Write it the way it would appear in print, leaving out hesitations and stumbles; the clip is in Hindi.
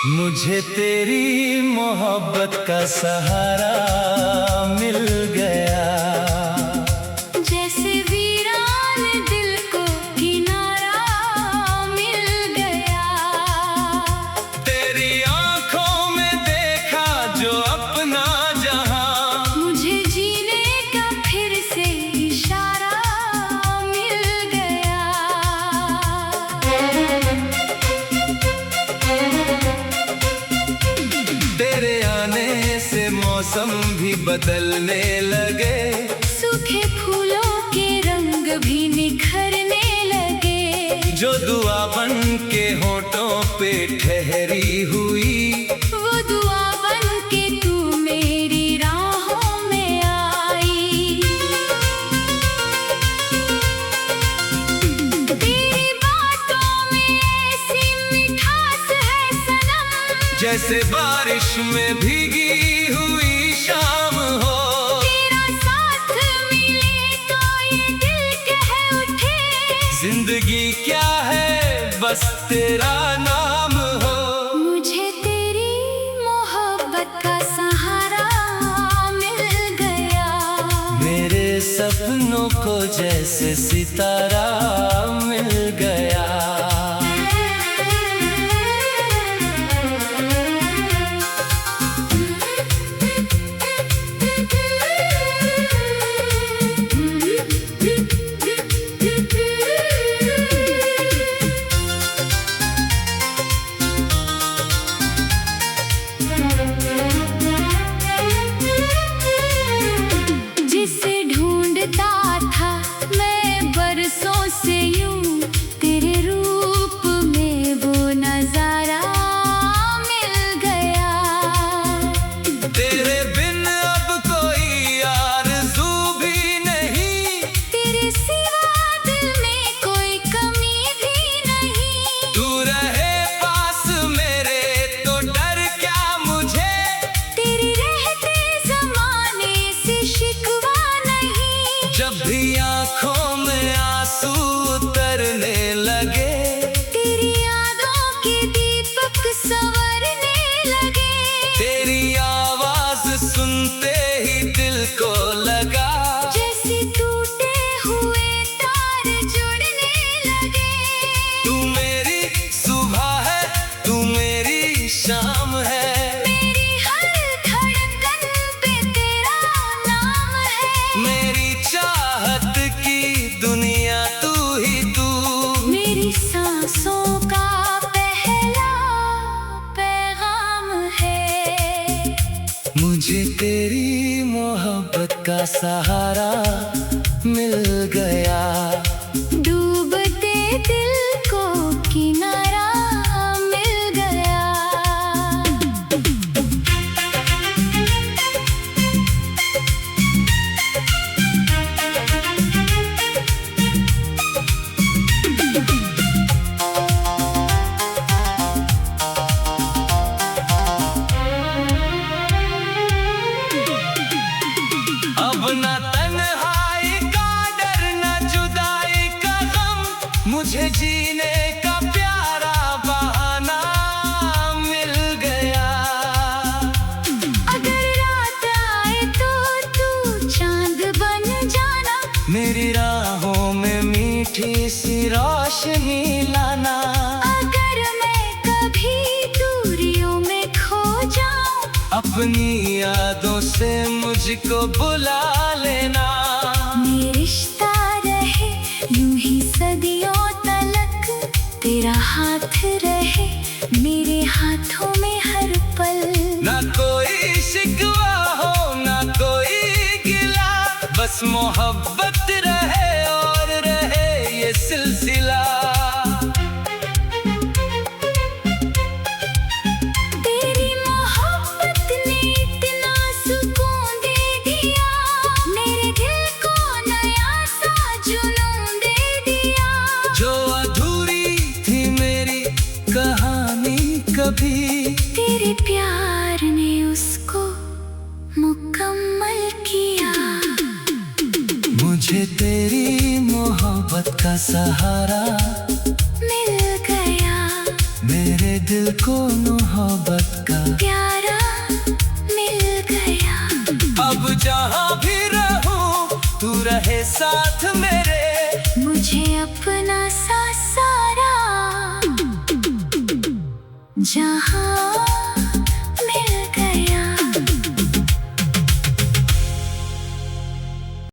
मुझे तेरी मोहब्बत का सहारा मिल गया। जैसे वीरान दिल को किनारा मिल गया। तेरी आंखों में देखा जो अपना जहां, मुझे जीने का फिर से इशारा मिल गया। तेरे आने से मौसम भी बदलने लगे, सूखे फूलों के रंग भी निखरने लगे। जो दुआ बन के होठों पे ठहरी हुई, वो दुआ बन के तू मेरी राहों में आई। तेरी बातों में ऐसी मिठास है सनम, जैसे बारिश में भीगी हुई शाम हो। तेरा साथ मिले तो ये दिल कह उठे, जिंदगी क्या है बस तेरा नाम हो। मुझे तेरी मोहब्बत का सहारा मिल गया। मेरे सपनों को जैसे सितारा मिल गया। जिसे ढूंढता था मैं बरसों से यूं, तेरे रूप में वो नजारा मिल गया। तेरे बिन अब कोई आरज़ू भी नहीं, तेरे सिवा दिल में कोई कमी भी नहीं। तू रहे पास मेरे तो डर क्या मुझे। तेरे रहते जमाने से शिकवा नहीं। जब भी आंखों में आंसू उतरने लगे, तेरी यादों के दीपक संवरने लगे। तेरी आवाज सुनते ही दिल को लगा, जैसे टूटे हुए तार जुड़ने लगे। तू मेरी सुबह है, तू मेरी शाम है। मेरी हर धड़कन पे तेरा नाम है। मेरी चाहत की दुनिया तू ही तू। मेरी सांसों का पहला पैगाम है। मुझे तेरी मोहब्बत का सहारा मिल गया। डूबते दिल को किनारा मिल गया। अब न तन्हाई का डर, न जुदाई का गम, मुझे जीने का प्यारा बहाना मिल गया। अगर रात आए तो तू चांद बन जाना, मेरी राहों में मीठी सी रोशनी लाना। अगर मैं कभी दूरियों में खो जाऊं, अपनी यादों से मुझको बुला लेना। ये रिश्ता रहे यूं ही सदियों तलक, तेरा हाथ रहे मेरे हाथों में हर पल। ना कोई शिकवा हो ना कोई गिला, बस मोहब्बत रहे और रहे ये सिलसिला। तेरी मोहब्बत ने इतना सुकून दे दिया, मेरे दिल को नया सा जुनून दे दिया। जो अधूरी थी मेरी कहानी कभी, तेरे प्यार ने उसको मुकम्मल किया। मुझे तेरी मोहब्बत का सहारा मिल गया। मेरे दिल को मोहब्बत का प्यारा मिल गया। अब जहाँ भी रहूं तू रहे साथ मेरे, मुझे अपना सा सारा जहाँ